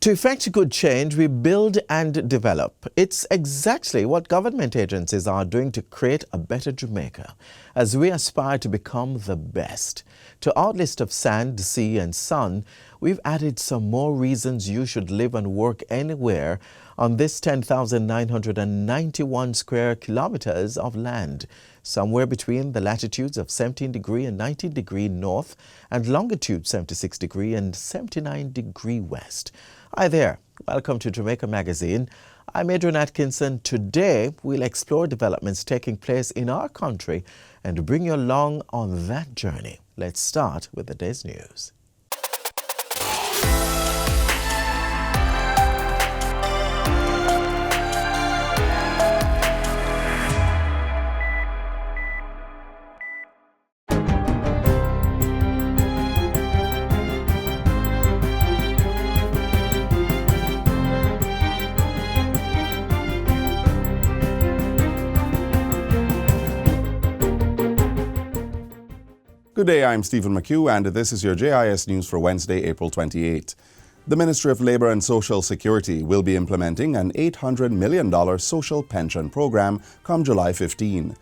To effect good change, we build and develop. It's exactly what government agencies are doing to create a better Jamaica, as we aspire to become the best. To our list of sand, sea and sun, we've added some more reasons you should live and work anywhere on this 10,991 square kilometers of land, somewhere between the latitudes of 17° and 19° north and longitude 76° and 79° west. Hi there, welcome to Jamaica Magazine. I'm Adrian Atkinson. Today we'll explore developments taking place in our country and bring you along on that journey. Let's start with the day's news. Good day, I'm Stephen McHugh, and this is your JIS News for Wednesday, April 28. The Ministry of Labour and Social Security will be implementing an $800 million social pension program come July 15.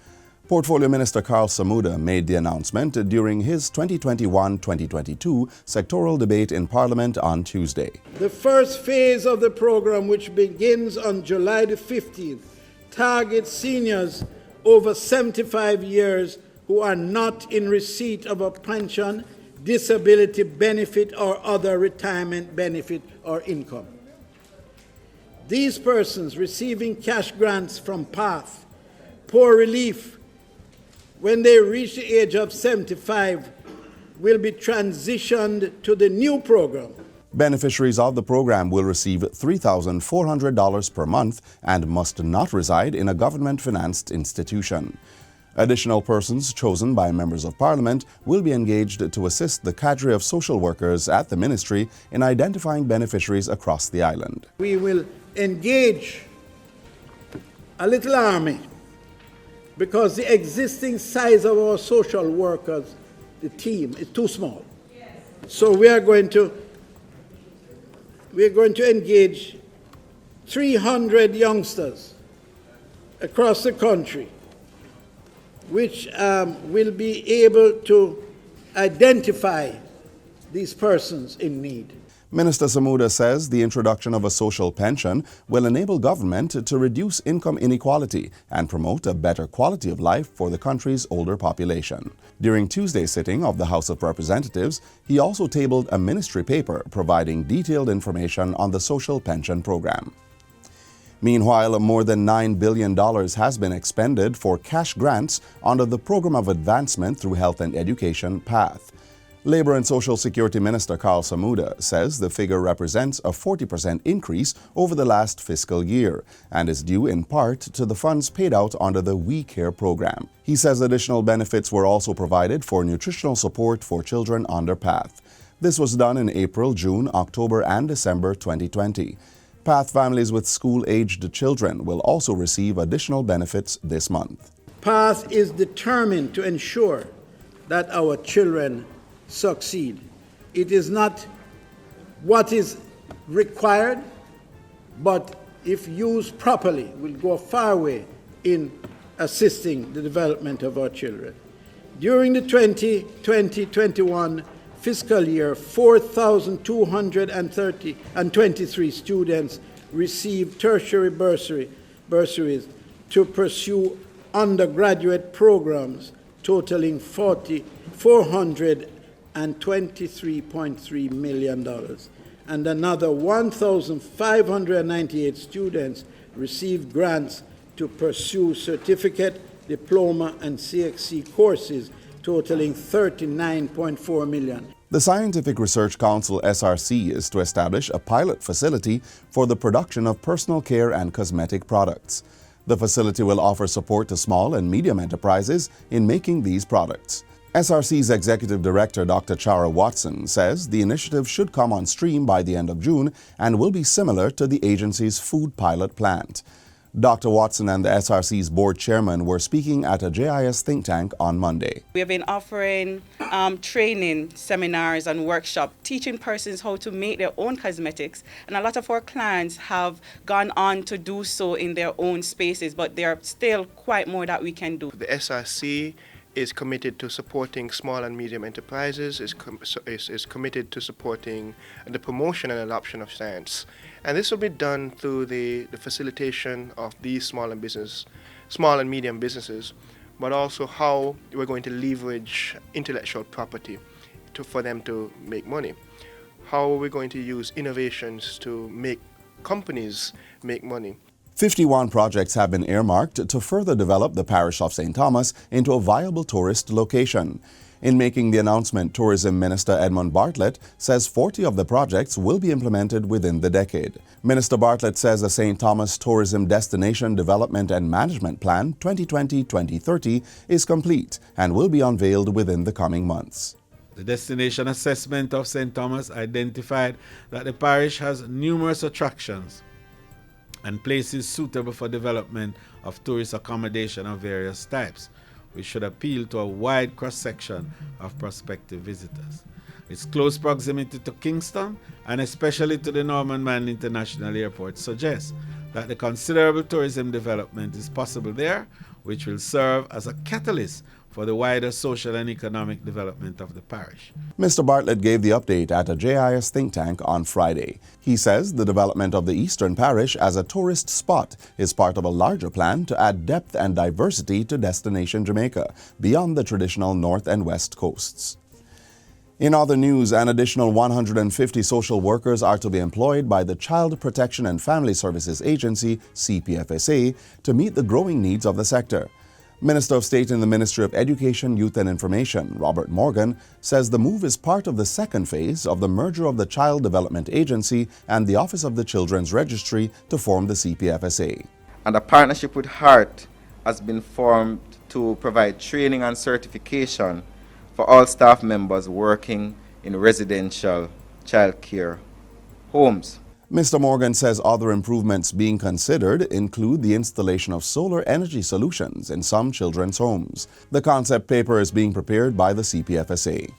Portfolio Minister Carl Samuda made the announcement during his 2021-2022 sectoral debate in Parliament on Tuesday. The first phase of the program, which begins on July the 15th, targets seniors over 75 years who are not in receipt of a pension, disability benefit, or other retirement benefit or income. These persons receiving cash grants from PATH, poor relief, when they reach the age of 75, will be transitioned to the new program. Beneficiaries of the program will receive $3,400 per month and must not reside in a government-financed institution. Additional persons chosen by members of Parliament will be engaged to assist the cadre of social workers at the ministry in identifying beneficiaries across the island. We will engage a little army because the existing size of our social workers, the team, is too small. So we are going to engage 300 youngsters across the country, which will be able to identify these persons in need. Minister Samuda says the introduction of a social pension will enable government to reduce income inequality and promote a better quality of life for the country's older population. During Tuesday's sitting of the House of Representatives, he also tabled a ministry paper providing detailed information on the social pension program. Meanwhile, more than $9 billion has been expended for cash grants under the Program of Advancement through Health and Education, PATH. Labour and Social Security Minister Carl Samuda says the figure represents a 40% increase over the last fiscal year and is due in part to the funds paid out under the We Care program. He says additional benefits were also provided for nutritional support for children under PATH. This was done in April, June, October and December 2020. PATH families with school-aged children will also receive additional benefits this month. PATH is determined to ensure that our children succeed. It is not what is required, but if used properly, will go a far way in assisting the development of our children. During the 2020-21 fiscal year, 4,223 students received tertiary bursaries to pursue undergraduate programs totaling $423.3 million. And another 1,598 students received grants to pursue certificate, diploma, and CXC courses totaling $39.4 million. The Scientific Research Council SRC is to establish a pilot facility for the production of personal care and cosmetic products. The facility will offer support to small and medium enterprises in making these products. SRC's Executive Director Dr. Chara Watson says the initiative should come on stream by the end of June and will be similar to the agency's food pilot plant. Dr. Watson and the SRC's board chairman were speaking at a JIS think tank on Monday. We have been offering training seminars and workshops, teaching persons how to make their own cosmetics. And a lot of our clients have gone on to do so in their own spaces, but there are still quite more that we can do. The SRC is committed to supporting small and medium enterprises, is committed to supporting the promotion and adoption of science. And this will be done through the facilitation of these small and medium businesses, but also how we're going to leverage intellectual property for them to make money. How are we going to use innovations to make companies make money? 51 projects have been earmarked to further develop the parish of St. Thomas into a viable tourist location. In making the announcement, Tourism Minister Edmund Bartlett says 40 of the projects will be implemented within the decade. Minister Bartlett says the St. Thomas Tourism Destination Development and Management Plan 2020-2030 is complete and will be unveiled within the coming months. The destination assessment of St. Thomas identified that the parish has numerous attractions and places suitable for development of tourist accommodation of various types, which should appeal to a wide cross-section of prospective visitors. Its close proximity to Kingston, and especially to the Norman Mann International Airport, suggests that the considerable tourism development is possible there, which will serve as a catalyst for the wider social and economic development of the parish. Mr. Bartlett gave the update at a JIS think tank on Friday. He says the development of the Eastern Parish as a tourist spot is part of a larger plan to add depth and diversity to destination Jamaica beyond the traditional north and west coasts. In other news, an additional 150 social workers are to be employed by the Child Protection and Family Services Agency, CPFSA, to meet the growing needs of the sector. Minister of State in the Ministry of Education, Youth and Information, Robert Morgan, says the move is part of the second phase of the merger of the Child Development Agency and the Office of the Children's Registry to form the CPFSA. And a partnership with HEART has been formed to provide training and certification for all staff members working in residential child care homes. Mr. Morgan says other improvements being considered include the installation of solar energy solutions in some children's homes. The concept paper is being prepared by the CPFSA.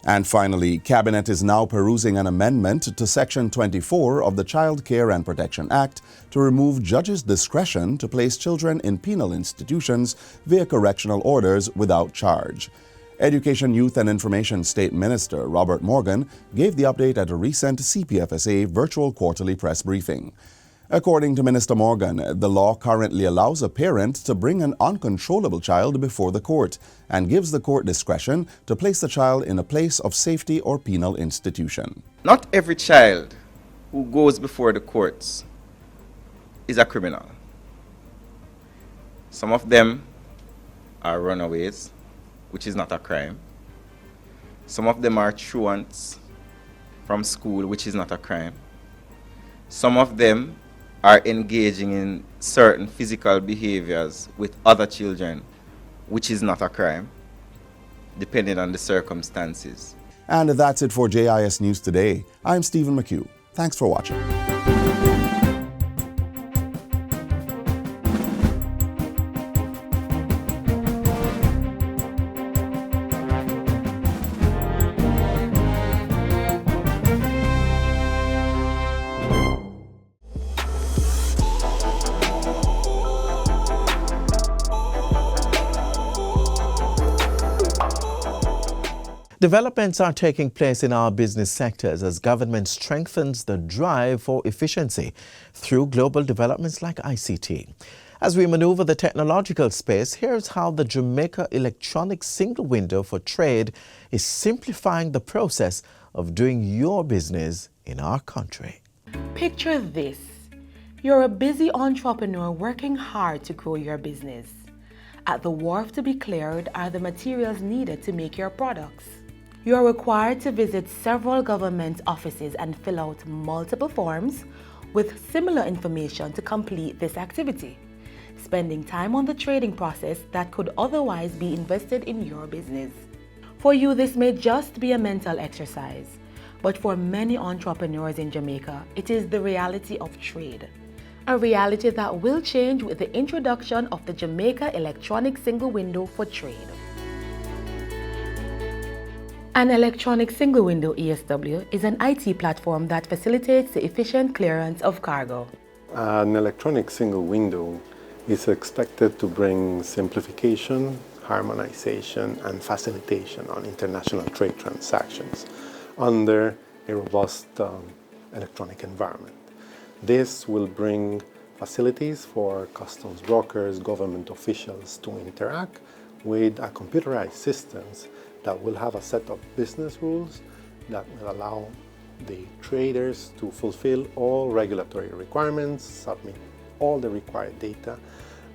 And finally, Cabinet is now perusing an amendment to Section 24 of the Child Care and Protection Act to remove judges' discretion to place children in penal institutions via correctional orders without charge. Education, Youth and Information State Minister Robert Morgan gave the update at a recent CPFSA virtual quarterly press briefing. According to Minister Morgan, the law currently allows a parent to bring an uncontrollable child before the court and gives the court discretion to place the child in a place of safety or penal institution. Not every child who goes before the courts is a criminal. Some of them are runaways, which is not a crime. Some of them are truants from school, which is not a crime. Some of them are engaging in certain physical behaviors with other children, which is not a crime, depending on the circumstances. And that's it for JIS News Today. I'm Stephen McHugh. Thanks for watching. Developments are taking place in our business sectors as government strengthens the drive for efficiency through global developments like ICT. As we maneuver the technological space, here's how the Jamaica Electronic Single Window for Trade is simplifying the process of doing your business in our country. Picture this. You're a busy entrepreneur working hard to grow your business. At the wharf to be cleared are the materials needed to make your products. You are required to visit several government offices and fill out multiple forms with similar information to complete this activity, spending time on the trading process that could otherwise be invested in your business. For you, this may just be a mental exercise, but for many entrepreneurs in Jamaica, it is the reality of trade. a reality that will change with the introduction of the Jamaica Electronic Single Window for Trade. An electronic single window ESW is an IT platform that facilitates the efficient clearance of cargo. An electronic single window is expected to bring simplification, harmonization, and facilitation on international trade transactions under a robust electronic environment. This will bring facilities for customs brokers, government officials to interact with a computerized systems that will have a set of business rules that will allow the traders to fulfill all regulatory requirements, submit all the required data,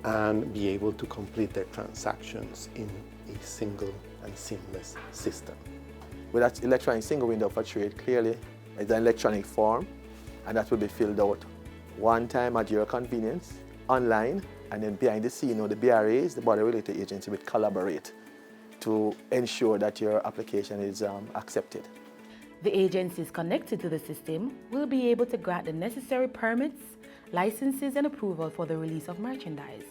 and be able to complete their transactions in a single and seamless system. With that electronic single window for trade, clearly it's an electronic form, and that will be filled out one time at your convenience, online, and then behind the scene, the BRAs, the Border Related Agency, will collaborate to ensure that your application is accepted. The agencies connected to the system will be able to grant the necessary permits, licenses, and approval for the release of merchandise.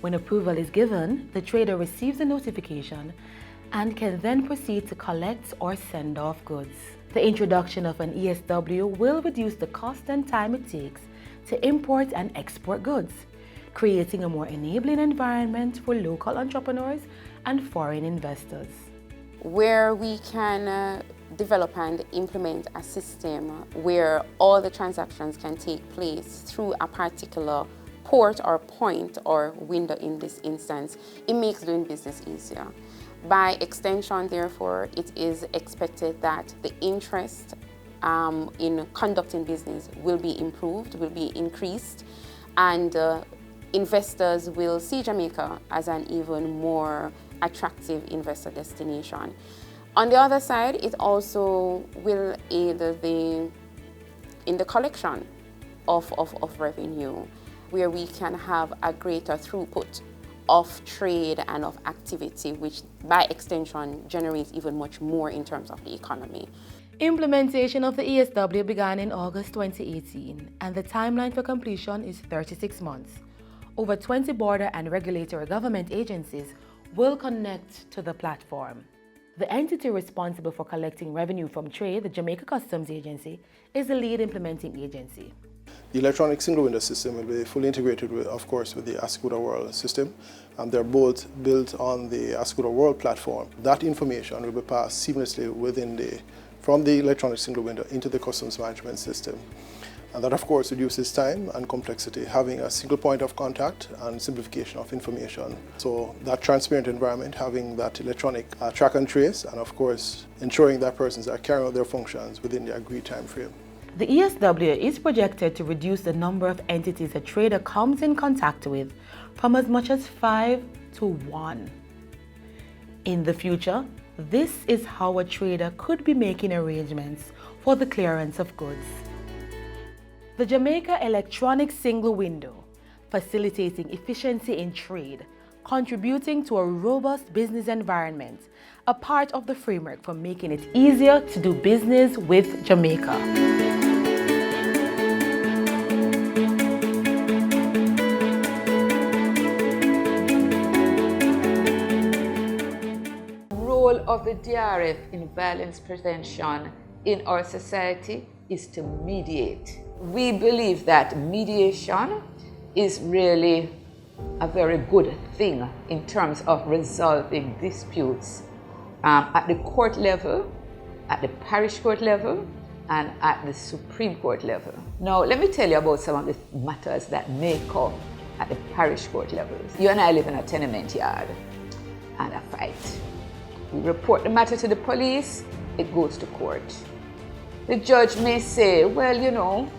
When approval is given, the trader receives a notification and can then proceed to collect or send off goods. The introduction of an ESW will reduce the cost and time it takes to import and export goods, creating a more enabling environment for local entrepreneurs and foreign investors. Where we can develop and implement a system where all the transactions can take place through a particular port or point or window in this instance, it makes doing business easier. By extension, therefore, it is expected that the interest in conducting business will be improved, will be increased, and investors will see Jamaica as an even more attractive investor destination. On the other side, it also will aid in the collection of revenue, where we can have a greater throughput of trade and of activity, which by extension generates even much more in terms of the economy. Implementation of the ESW began in August 2018, and the timeline for completion is 36 months. Over 20 border and regulatory government agencies will connect to the platform. The entity responsible for collecting revenue from trade, the Jamaica Customs Agency, is the lead implementing agency. The electronic single window system will be fully integrated, of course, with the Ascuda World system. They're both built on the Ascuda World platform. That information will be passed seamlessly from the electronic single window into the customs management system. And that, of course, reduces time and complexity, having a single point of contact and simplification of information. So that transparent environment, having that electronic track and trace, and of course, ensuring that persons are carrying out their functions within the agreed time frame. The ESW is projected to reduce the number of entities a trader comes in contact with from as much as 5 to 1. In the future, this is how a trader could be making arrangements for the clearance of goods. The Jamaica Electronic Single Window, facilitating efficiency in trade, contributing to a robust business environment, a part of the framework for making it easier to do business with Jamaica. Role of the DRF in violence prevention in our society is to mediate. We believe that mediation is really a very good thing in terms of resolving disputes at the court level, at the parish court level, and at the Supreme Court level. Now, let me tell you about some of the matters that may come at the parish court levels. You and I live in a tenement yard and a fight. We report the matter to the police, it goes to court. The judge may say, well, you know,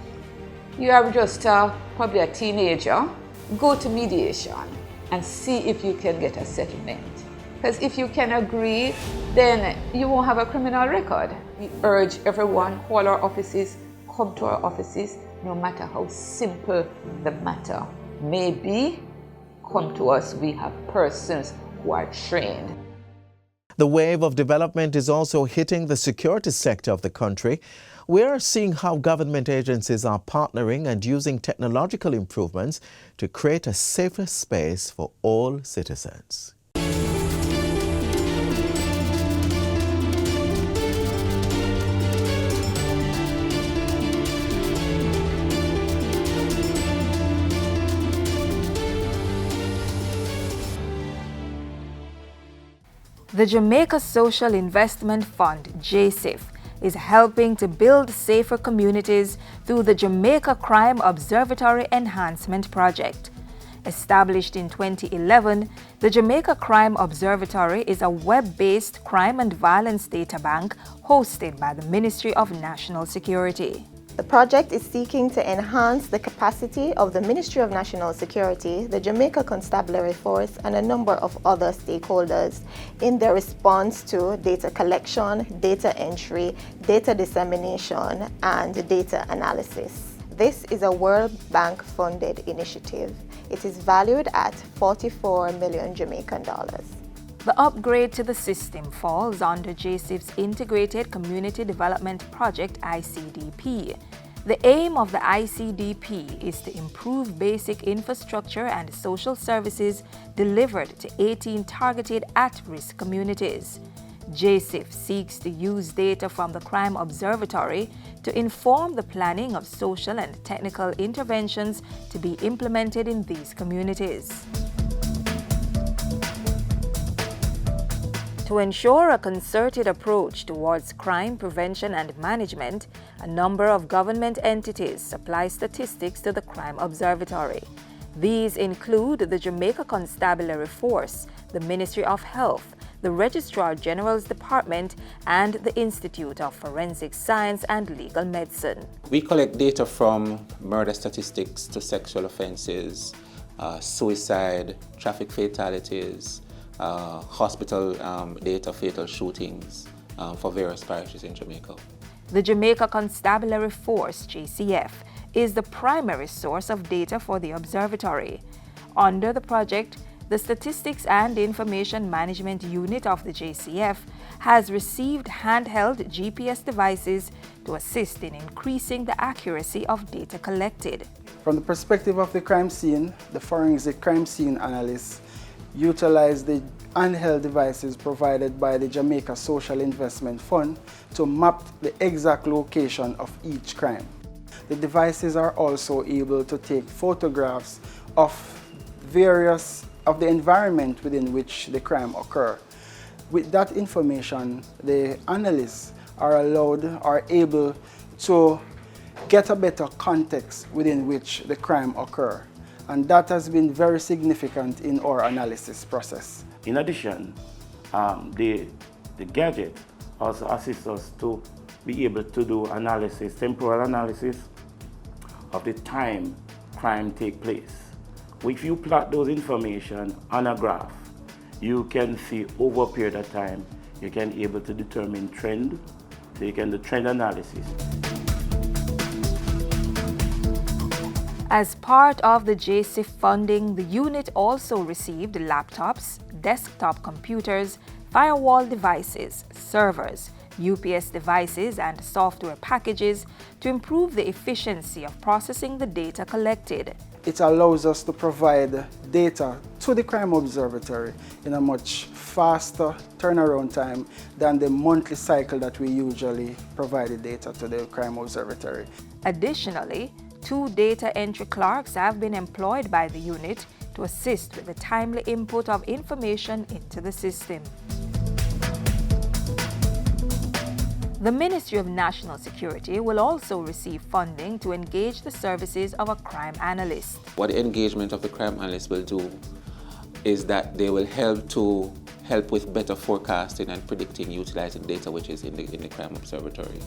you are just probably a teenager, go to mediation and see if you can get a settlement. Because if you can agree, then you won't have a criminal record. We urge everyone, call our offices, come to our offices, no matter how simple the matter may be, come to us. We have persons who are trained. The wave of development is also hitting the security sector of the country. We're seeing how government agencies are partnering and using technological improvements to create a safer space for all citizens. The Jamaica Social Investment Fund, JSIF, is helping to build safer communities through the Jamaica Crime Observatory Enhancement Project. Established in 2011, the Jamaica Crime Observatory is a web-based crime and violence data bank hosted by the Ministry of National Security. The project is seeking to enhance the capacity of the Ministry of National Security, the Jamaica Constabulary Force, and a number of other stakeholders in their response to data collection, data entry, data dissemination, and data analysis. This is a World Bank-funded initiative. It is valued at 44 million Jamaican dollars. The upgrade to the system falls under JSIF's Integrated Community Development Project, ICDP. The aim of the ICDP is to improve basic infrastructure and social services delivered to 18 targeted at-risk communities. JSIF seeks to use data from the Crime Observatory to inform the planning of social and technical interventions to be implemented in these communities. To ensure a concerted approach towards crime prevention and management, a number of government entities supply statistics to the Crime Observatory. These include the Jamaica Constabulary Force, the Ministry of Health, the Registrar General's Department, and the Institute of Forensic Science and Legal Medicine. We collect data from murder statistics to sexual offenses, suicide, traffic fatalities, hospital data, fatal shootings for various parishes in Jamaica. The Jamaica Constabulary Force, JCF, is the primary source of data for the observatory. Under the project, the Statistics and Information Management Unit of the JCF has received handheld GPS devices to assist in increasing the accuracy of data collected. From the perspective of the crime scene, the forensic crime scene analysts utilize the handheld devices provided by the Jamaica Social Investment Fund to map the exact location of each crime. The devices are also able to take photographs of the environment within which the crime occurs. With that information, the analysts are able to get a better context within which the crime occurs. And that has been very significant in our analysis process. In addition, the gadget also assists us to be able to do analysis, temporal analysis of the time crime takes place. If you plot those information on a graph, you can see over a period of time, you can be able to determine trend, so you can do trend analysis. As part of the JSIF funding, the unit also received laptops, desktop computers, firewall devices, servers, UPS devices, and software packages to improve the efficiency of processing the data collected. It allows us to provide data to the Crime Observatory in a much faster turnaround time than the monthly cycle that we usually provide the data to the Crime Observatory. Additionally, 2 data entry clerks have been employed by the unit to assist with the timely input of information into the system. The Ministry of National Security will also receive funding to engage the services of a crime analyst. What the engagement of the crime analyst will do is that they will help with better forecasting and predicting utilizing data which is in the Crime Observatory.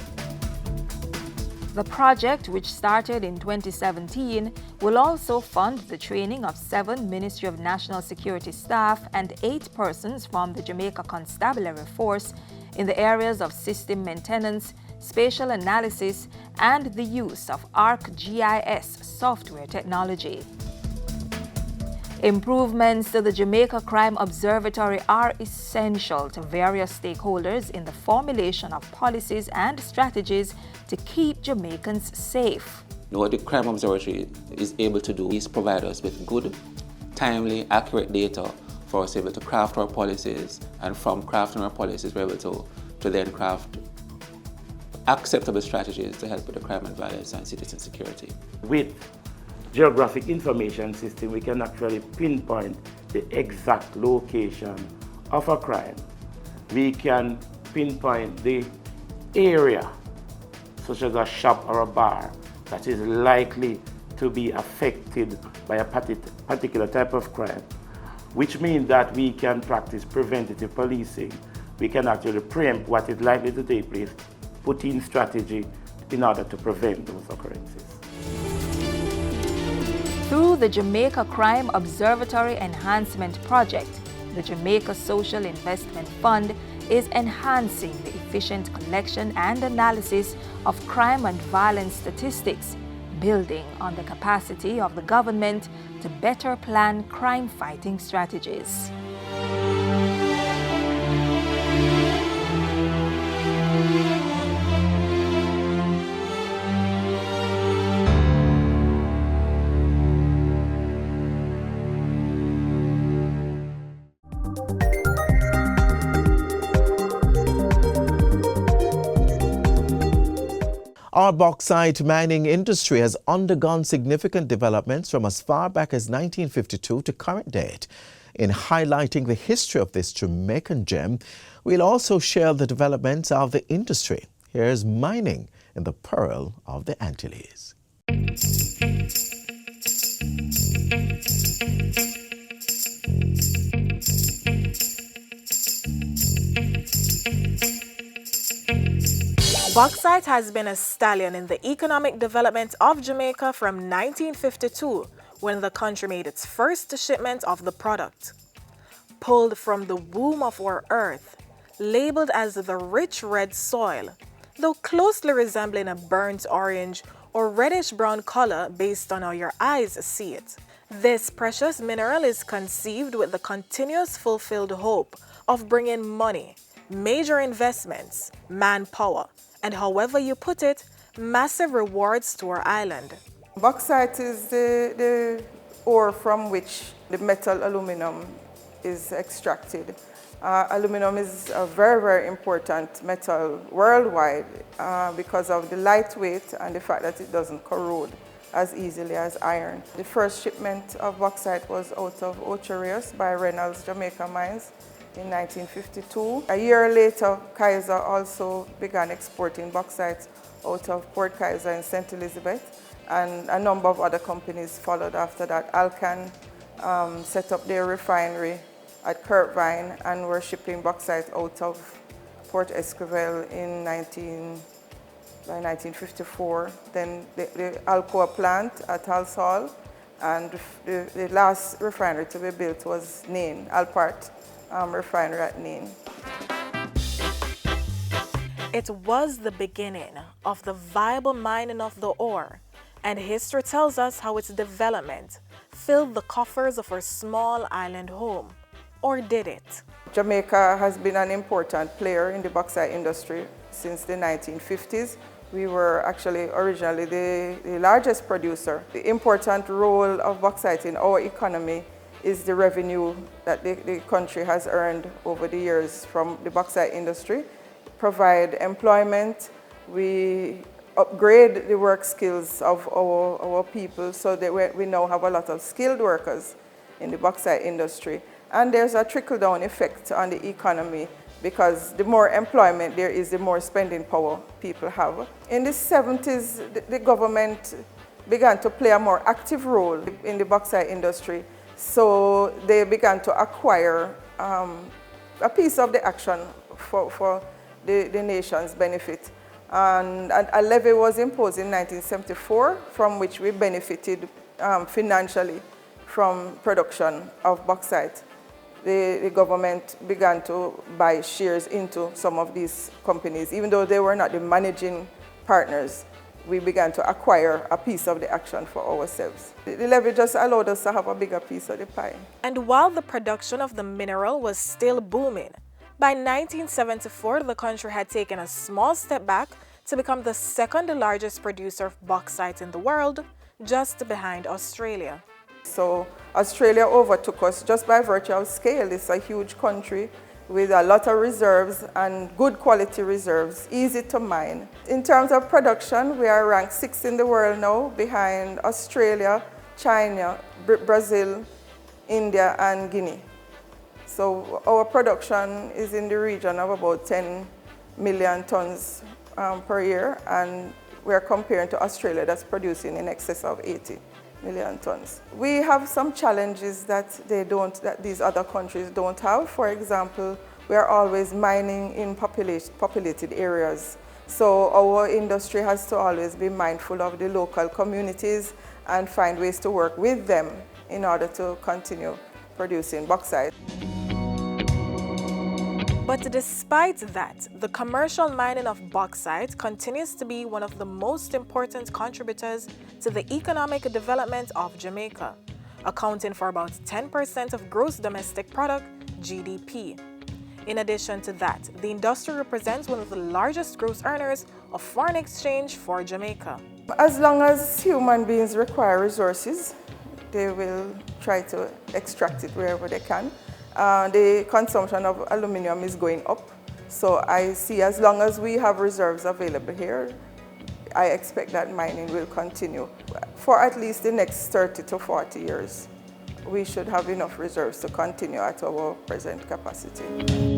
The project, which started in 2017, will also fund the training of 7 Ministry of National Security staff and 8 persons from the Jamaica Constabulary Force in the areas of system maintenance, spatial analysis, and the use of ArcGIS software technology. Improvements to the Jamaica Crime Observatory are essential to various stakeholders in the formulation of policies and strategies to keep Jamaicans safe. What the Crime Observatory is able to do is provide us with good, timely, accurate data for us able to craft our policies, and from crafting our policies we're able to then craft acceptable strategies to help with the crime and violence and citizen security. With geographic information system, we can actually pinpoint the exact location of a crime. We can pinpoint the area, such as a shop or a bar, that is likely to be affected by a particular type of crime, which means that we can practice preventative policing. We can actually preempt what is likely to take place, put in strategy in order to prevent those occurrences. Through the Jamaica Crime Observatory Enhancement Project, the Jamaica Social Investment Fund is enhancing the efficient collection and analysis of crime and violence statistics, building on the capacity of the government to better plan crime-fighting strategies. Our bauxite mining industry has undergone significant developments from as far back as 1952 to current date. In highlighting the history of this Jamaican gem, we'll also share the developments of the industry. Here's mining in the Pearl of the Antilles. Bauxite has been a stallion in the economic development of Jamaica from 1952, when the country made its first shipment of the product. Pulled from the womb of our earth, labeled as the rich red soil, though closely resembling a burnt orange or reddish-brown color based on how your eyes see it. This precious mineral is conceived with the continuous fulfilled hope of bringing money, major investments, manpower, and however you put it, massive rewards to our island. Bauxite is the ore from which the metal aluminum is extracted. Aluminum is a very, very important metal worldwide because of the lightweight and the fact that it doesn't corrode as easily as iron. The first shipment of bauxite was out of Ocho by Reynolds Jamaica Mines in 1952. A year later, Kaiser also began exporting bauxite out of Port Kaiser in St. Elizabeth, and a number of other companies followed after that. Alcan set up their refinery at Kirkvine and were shipping bauxite out of Port Esquivel by 1954. Then the Alcoa plant at Halsall, and the last refinery to be built was Nain, Alpart refinery at Nain. It was the beginning of the viable mining of the ore, and history tells us how its development filled the coffers of our small island home. Or did it? Jamaica has been an important player in the bauxite industry since the 1950s. We were actually originally the largest producer. The important role of bauxite in our economy is the revenue that the country has earned over the years from the bauxite industry. Provide employment, we upgrade the work skills of our people so that we now have a lot of skilled workers in the bauxite industry. And there's a trickle-down effect on the economy because the more employment there is, the more spending power people have. In the 70s, the government began to play a more active role in the bauxite industry. So they began to acquire a piece of the action for the nation's benefit. And a levy was imposed in 1974 from which we benefited financially from production of bauxite. The government began to buy shares into some of these companies. Even though they were not the managing partners, we began to acquire a piece of the action for ourselves. The levy just allowed us to have a bigger piece of the pie. And while the production of the mineral was still booming, by 1974 the country had taken a small step back to become the second largest producer of bauxite in the world, just behind Australia. So Australia overtook us just by virtue of scale. It's a huge country with a lot of reserves and good quality reserves, easy to mine. In terms of production, we are ranked 6th in the world now, behind Australia, China, Brazil, India, and Guinea. So our production is in the region of about 10 million tons per year, and we are comparing to Australia that's producing in excess of 80 million tons. We have some challenges that these other countries don't have. For example, we are always mining in populated areas. So our industry has to always be mindful of the local communities and find ways to work with them in order to continue producing bauxite. But despite that, the commercial mining of bauxite continues to be one of the most important contributors to the economic development of Jamaica, accounting for about 10% of gross domestic product, GDP. In addition to that, the industry represents one of the largest gross earners of foreign exchange for Jamaica. As long as human beings require resources, they will try to extract it wherever they can. The consumption of aluminium is going up. So I see as long as we have reserves available here, I expect that mining will continue. For at least the next 30 to 40 years, we should have enough reserves to continue at our present capacity.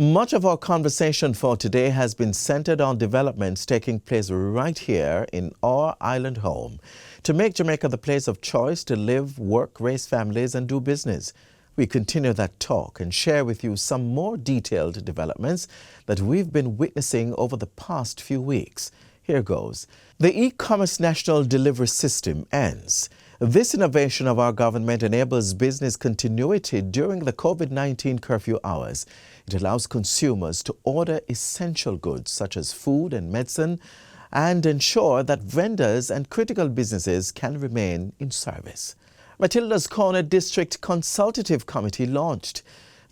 Much of our conversation for today has been centered on developments taking place right here in our island home to make Jamaica the place of choice to live, work, raise families, and do business. We continue that talk and share with you some more detailed developments that we've been witnessing over the past few weeks. Here goes. The e-commerce national delivery system ends. This innovation of our government enables business continuity during the COVID-19 curfew hours. It allows consumers to order essential goods such as food and medicine and ensure that vendors and critical businesses can remain in service. Matilda's Corner District Consultative Committee launched.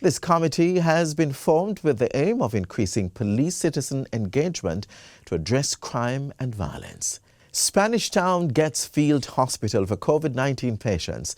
This committee has been formed with the aim of increasing police-citizen engagement to address crime and violence. Spanish Town gets field hospital for COVID-19 patients.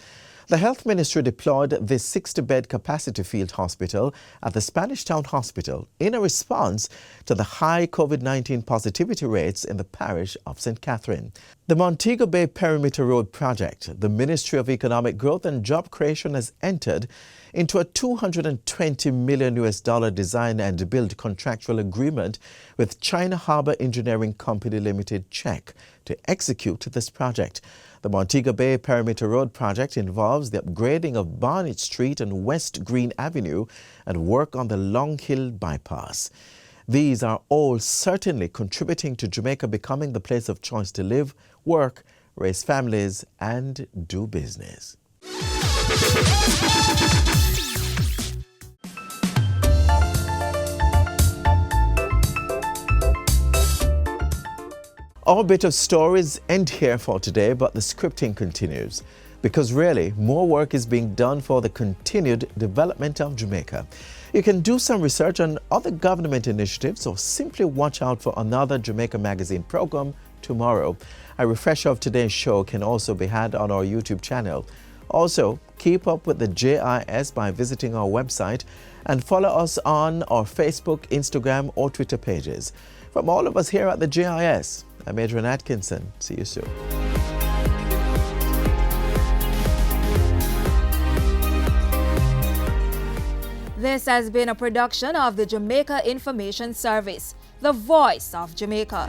The Health Ministry deployed this 60-bed capacity field hospital at the Spanish Town Hospital in a response to the high COVID-19 positivity rates in the parish of St. Catherine. The Montego Bay Perimeter Road project, the Ministry of Economic Growth and Job Creation has entered into a $220 million design and build contractual agreement with China Harbour Engineering Company Limited, CHEC, to execute this project. The Montego Bay Perimeter Road project involves the upgrading of Barnett Street and West Green Avenue and work on the Long Hill Bypass. These are all certainly contributing to Jamaica becoming the place of choice to live, work, raise families, and do business. Our bit of stories end here for today, but the scripting continues. Because really, more work is being done for the continued development of Jamaica. You can do some research on other government initiatives or simply watch out for another Jamaica Magazine program tomorrow. A refresher of today's show can also be had on our YouTube channel. Also, keep up with the JIS by visiting our website and follow us on our Facebook, Instagram, or Twitter pages. From all of us here at the JIS, I'm Adrian Atkinson. See you soon. This has been a production of the Jamaica Information Service, the voice of Jamaica.